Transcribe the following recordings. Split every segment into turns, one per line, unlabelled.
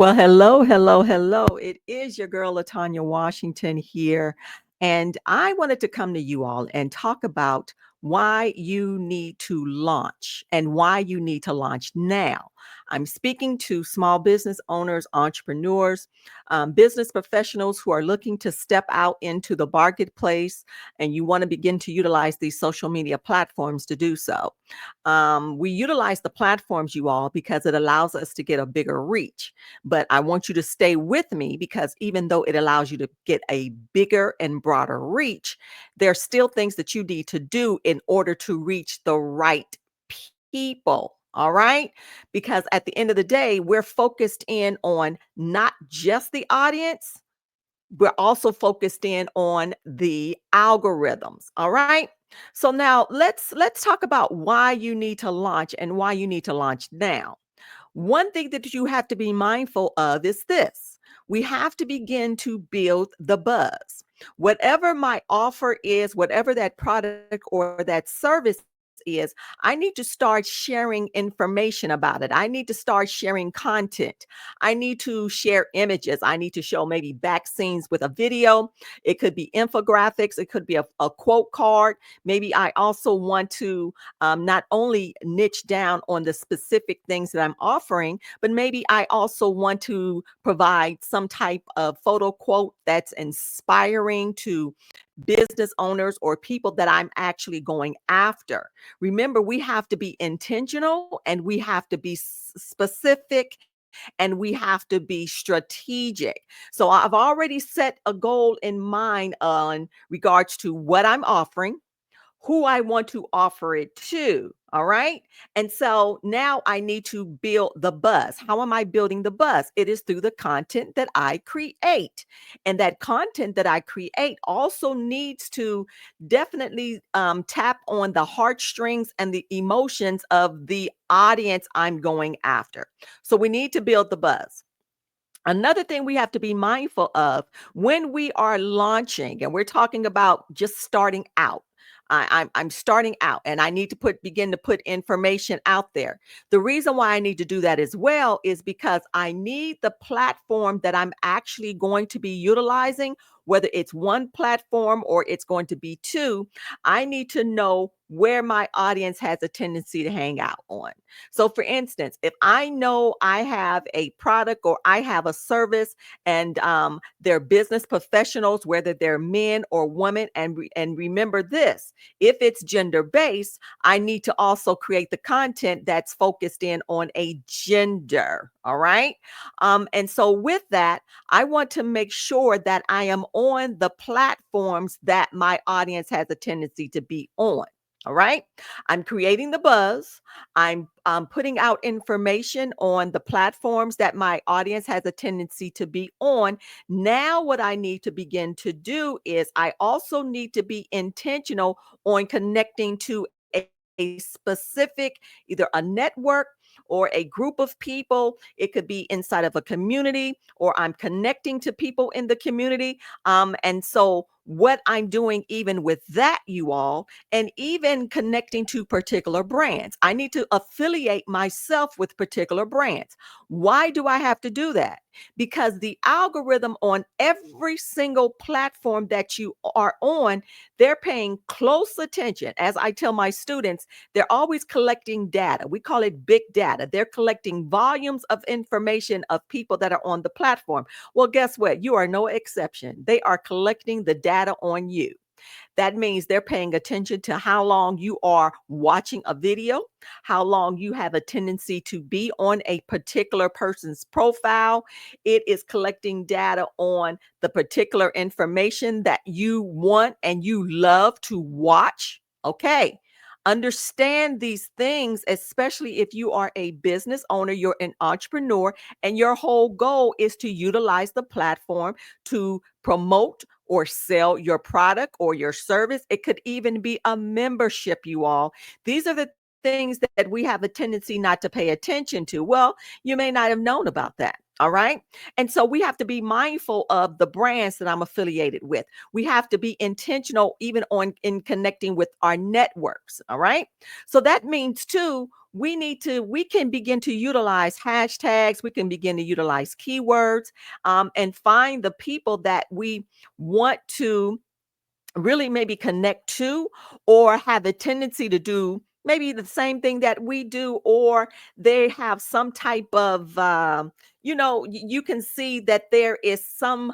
Well, hello, hello, hello. It is your girl, Latanya Washington here. And I wanted to come to you all and talk about why you need to launch and why you need to launch now. I'm speaking to small business owners, entrepreneurs, business professionals who are looking to step out into the marketplace, and you want to begin to utilize these social media platforms to do so. We utilize the platforms, you all, because it allows us to get a bigger reach. But I want you to stay with me because even though it allows you to get a bigger and broader reach, there are still things that you need to do in order to reach the right people. All right. Because at the end of the day, we're focused in on not just the audience, we're also focused in on the algorithms. All right. So now let's talk about why you need to launch and why you need to launch now. One thing that you have to be mindful of is this: we have to begin to build the buzz. Whatever my offer is, whatever that product or that service is, I need to start sharing information about it. I need to start sharing content. I need to share images. I need to show maybe back scenes with a video. It could be infographics. It could be a quote card. Maybe I also want to not only niche down on the specific things that I'm offering, but maybe I also want to provide some type of photo quote that's inspiring to business owners or people that I'm actually going after. Remember, we have to be intentional and we have to be specific and we have to be strategic. So I've already set a goal in mind on regards to what I'm offering, who I want to offer it to. All right. And so now I need to build the buzz. How am I building the buzz? It is through the content that I create. And that content that I create also needs to definitely tap on the heartstrings and the emotions of the audience I'm going after. So we need to build the buzz. Another thing we have to be mindful of when we are launching, and we're talking about just starting out. I'm starting out, and I need to begin to put information out there. The reason why I need to do that as well is because I need the platform that I'm actually going to be utilizing, whether it's one platform or it's going to be two. I need to know where my audience has a tendency to hang out on. So, for instance, if I know I have a product or I have a service and they're business professionals, whether they're men or women, and remember this: if it's gender based, I need to also create the content that's focused in on a gender. All right. And so, with that, I want to make sure that I am on the platforms that my audience has a tendency to be on. All right. I'm creating the buzz. I'm putting out information on the platforms that my audience has a tendency to be on. Now, what I need to begin to do is I also need to be intentional on connecting to a specific, either a network or a group of people. It could be inside of a community, or I'm connecting to people in the community. And so, what I'm doing, even with that, you all, and even connecting to particular brands. I need to affiliate myself with particular brands. Why do I have to do that? Because the algorithm on every single platform that you are on, they're paying close attention. As I tell my students, they're always collecting data. We call it big data. They're collecting volumes of information of people that are on the platform. Well, guess what? You are no exception. They are collecting the data on you. That means they're paying attention to how long you are watching a video, how long you have a tendency to be on a particular person's profile. It is collecting data on the particular information that you want and you love to watch. Okay. Understand these things, especially if you are a business owner, you're an entrepreneur, and your whole goal is to utilize the platform to promote or sell your product or your service. It could even be a membership, you all. These are the things that we have a tendency not to pay attention to. Well, you may not have known about that. All right. And so we have to be mindful of the brands that I'm affiliated with. We have to be intentional even on in connecting with our networks. All right. So that means too, we can begin to utilize hashtags, we can begin to utilize keywords, and find the people that we want to really maybe connect to or have a tendency to do maybe the same thing that we do, or they have some type of you can see that there is some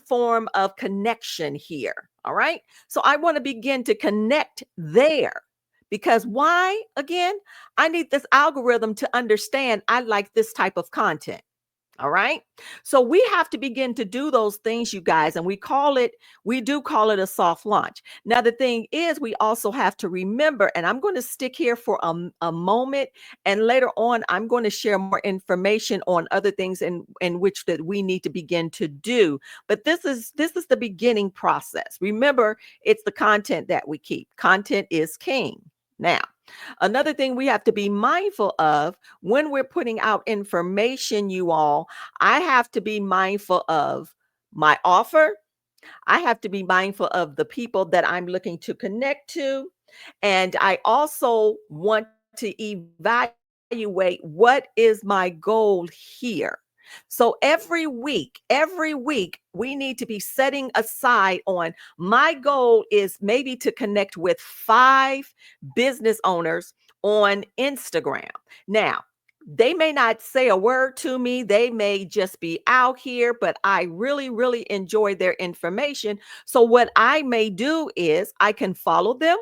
form of connection here. All right, so I want to begin to connect there, because why? Again, I need this algorithm to understand I like this type of content. All right. So we have to begin to do those things, you guys, and we do call it a soft launch. Now, the thing is, we also have to remember, and I'm going to stick here for a moment, and later on, I'm going to share more information on other things in which that we need to begin to do. But this is the beginning process. Remember, it's the content that we keep. Content is king. Now, another thing we have to be mindful of when we're putting out information, you all, I have to be mindful of my offer. I have to be mindful of the people that I'm looking to connect to. And I also want to evaluate what is my goal here. So every week, we need to be setting aside on my goal is maybe to connect with 5 business owners on Instagram. Now, they may not say a word to me. They may just be out here, but I really, really enjoy their information. So, what I may do is I can follow them.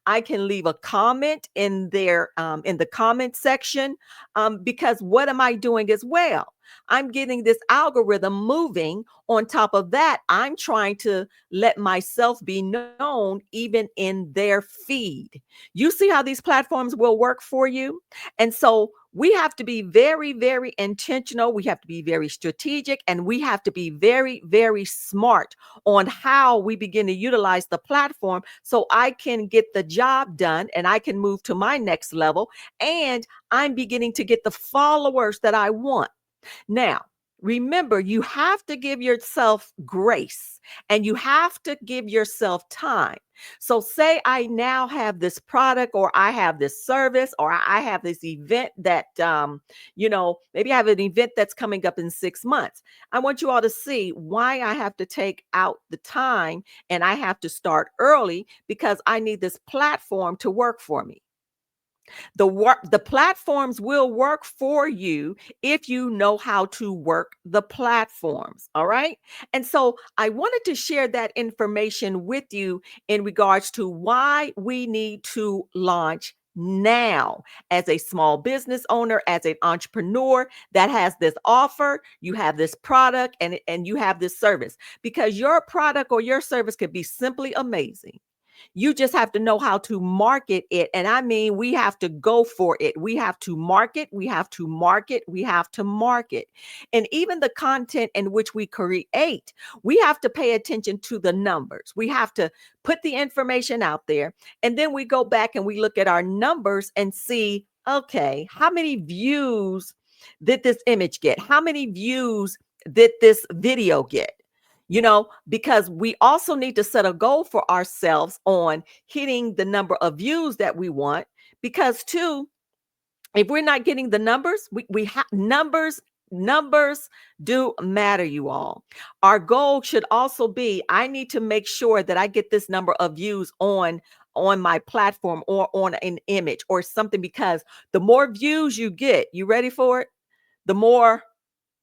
I can leave a comment in the comment section, because what am I doing as well? I'm getting this algorithm moving. On top of that, I'm trying to let myself be known even in their feed. You see how these platforms will work for you? And so we have to be very, very intentional. We have to be very strategic, and we have to be very, very smart on how we begin to utilize the platform so I can get the job done and I can move to my next level, and I'm beginning to get the followers that I want. Now, remember, you have to give yourself grace and you have to give yourself time. So, say I now have this product, or I have this service, or I have this event that, maybe I have an event that's coming up in 6 months. I want you all to see why I have to take out the time and I have to start early, because I need this platform to work for me. The platforms will work for you if you know how to work the platforms. All right. And so I wanted to share that information with you in regards to why we need to launch now as a small business owner, as an entrepreneur that has this offer, you have this product, and you have this service, because your product or your service could be simply amazing. You just have to know how to market it. And I mean, we have to go for it. We have to market, we have to market, we have to market. And even the content in which we create, we have to pay attention to the numbers. We have to put the information out there. And then we go back and we look at our numbers and see, okay, how many views did this image get? How many views did this video get? Because we also need to set a goal for ourselves on hitting the number of views that we want. Because too, if we're not getting the numbers, we have numbers do matter, you all. Our goal should also be, I need to make sure that I get this number of views on my platform or on an image or something, because the more views you get, you ready for it, the more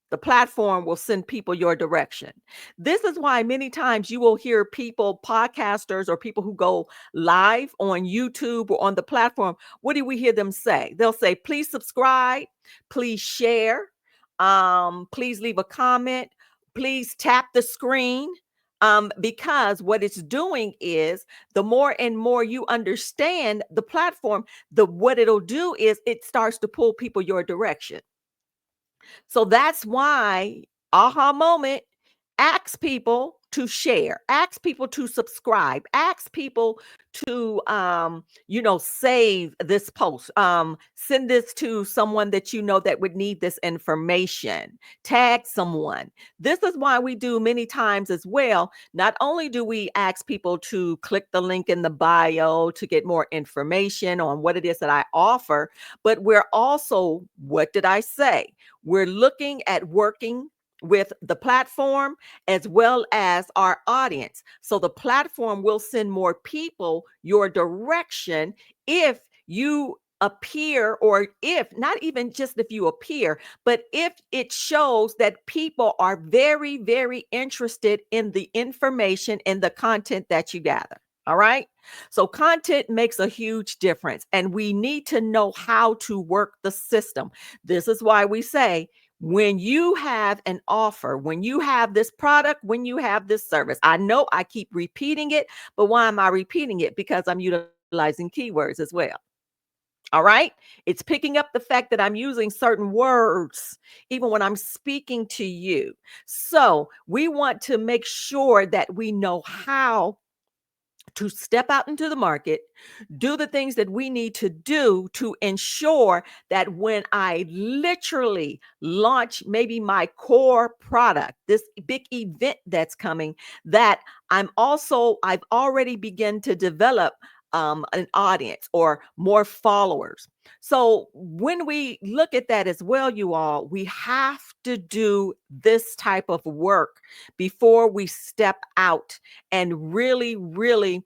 the platform will send people your direction. This is why many times you will hear people, podcasters, or people who go live on YouTube or on the platform. What do we hear them say? They'll say, please subscribe, please share, please leave a comment, please tap the screen. Because what it's doing is, the more and more you understand the platform, the what it'll do is it starts to pull people your direction. So that's why, aha moment, ask people, to share, ask people to subscribe, ask people to save this post, send this to someone that you know that would need this information, tag someone. This is why we do many times as well. Not only do we ask people to click the link in the bio to get more information on what it is that I offer, but we're also, what did I say? We're looking at working with the platform as well as our audience. So the platform will send more people your direction if you appear, or if not even just if you appear, but if it shows that people are very, very interested in the information and the content that you gather. All right. So content makes a huge difference, and we need to know how to work the system. This is why we say, when you have an offer, when you have this product, when you have this service, I know I keep repeating it, but why am I repeating it? Because I'm utilizing keywords as well. All right. It's picking up the fact that I'm using certain words, even when I'm speaking to you. So we want to make sure that we know how to step out into the market, do the things that we need to do to ensure that when I literally launch maybe my core product, this big event that's coming, that I've already begun to develop an audience or more followers. So when we look at that as well, you all, we have to do this type of work before we step out and really, really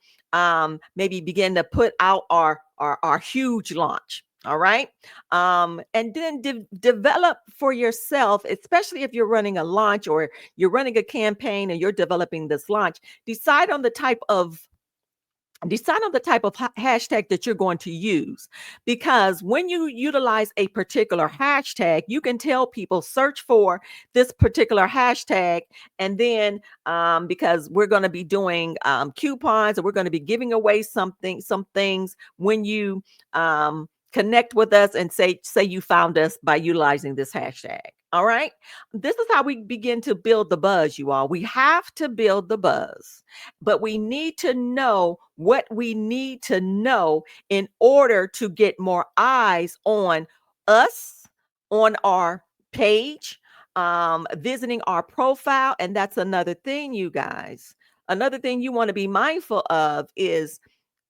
maybe begin to put out our huge launch. All right. And then develop for yourself, especially if you're running a launch or you're running a campaign and you're developing this launch. Decide on the type of hashtag that you're going to use, because when you utilize a particular hashtag, you can tell people search for this particular hashtag. And then because we're going to be doing coupons, or we're going to be giving away some things when you connect with us and say you found us by utilizing this hashtag. All right. This is how we begin to build the buzz, you all. We have to build the buzz, but we need to know what we need to know in order to get more eyes on us, on our page, visiting our profile. And that's another thing, you guys. Another thing you want to be mindful of is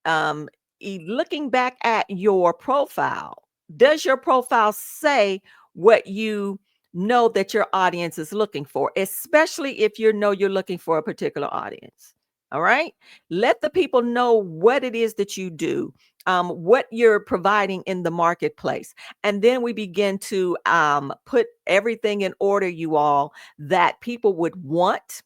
um, looking back at your profile. Does your profile say what you know that your audience is looking for, especially if you know you're looking for a particular audience? All right. Let the people know what it is that you do, what you're providing in the marketplace. And then we begin to put everything in order, you all, that people would want.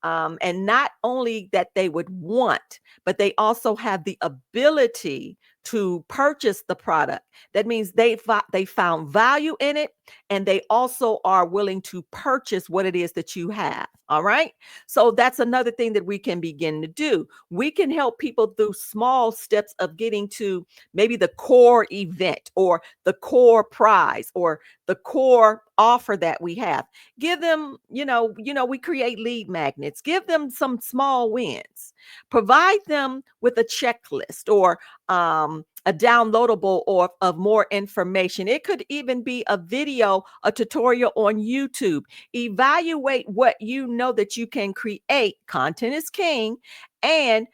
And not only that they would want, but they also have the ability to purchase the product. That means they found value in it, and they also are willing to purchase what it is that you have. All right. So that's another thing that we can begin to do. We can help people through small steps of getting to maybe the core event or the core prize or the core offer that we have. Give them, we create lead magnets. Give them some small wins. Provide them with a checklist or a downloadable or of more information. It could even be a video, a tutorial on YouTube. Evaluate what you know that you can create. Content is king, and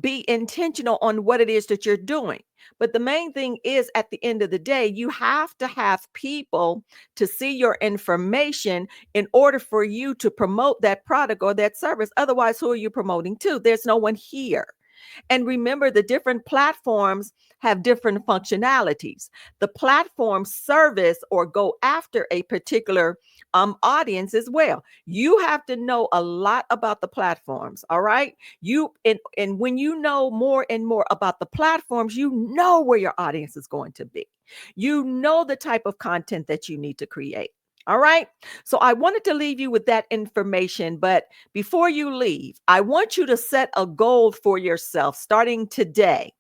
be intentional on what it is that you're doing. But the main thing is, at the end of the day, you have to have people to see your information in order for you to promote that product or that service. Otherwise, who are you promoting to? There's no one here. And remember, the different platforms have different functionalities. The platform service or go after a particular audience as well. You have to know a lot about the platforms. All right. And when you know more and more about the platforms, you know where your audience is going to be. You know the type of content that you need to create. All right. So I wanted to leave you with that information. But before you leave, I want you to set a goal for yourself starting today,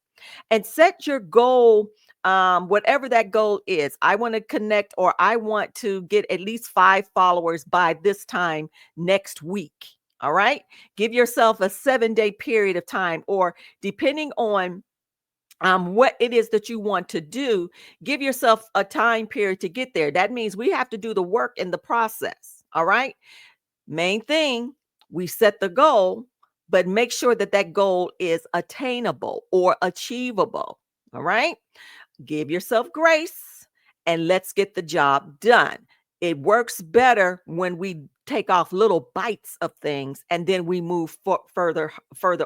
and set your goal, whatever that goal is. I want to connect, or I want to get at least 5 followers by this time next week. All right. Give yourself a 7-day period of time, or depending on what it is that you want to do, give yourself a time period to get there. That means we have to do the work in the process. All right. Main thing, we set the goal, but make sure that that goal is attainable or achievable. All right. Give yourself grace and let's get the job done. It works better when we take off little bites of things and then we move further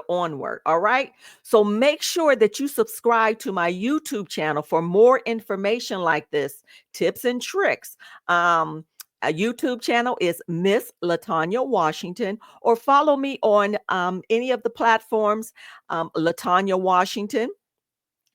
onward. All right. So make sure that you subscribe to my YouTube channel for more information like this, tips and tricks. A YouTube channel is Miss Latanya Washington, or follow me on any of the platforms, Latanya Washington.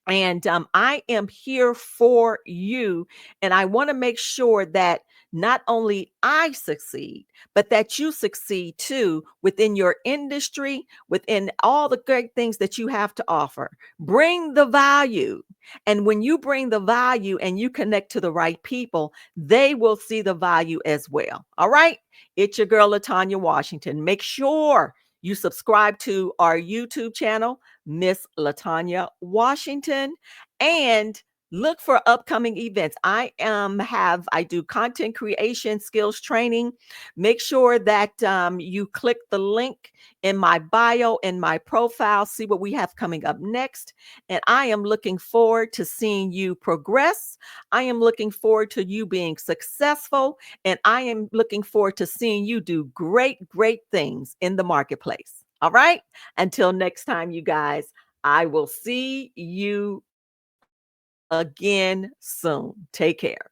And I am here for you. And I want to make sure that not only I succeed, but that you succeed too within your industry, within all the great things that you have to offer. Bring the value. And when you bring the value and you connect to the right people, they will see the value as well. All right. It's your girl, Latanya Washington. Make sure you subscribe to our YouTube channel, Miss Latanya Washington, and look for upcoming events. I do content creation skills training. Make sure that you click the link in my bio, in my profile, see what we have coming up next. And I am looking forward to seeing you progress. I am looking forward to you being successful, and I am looking forward to seeing you do great, great things in the marketplace. All right. Until next time, you guys, I will see you again soon. Take care.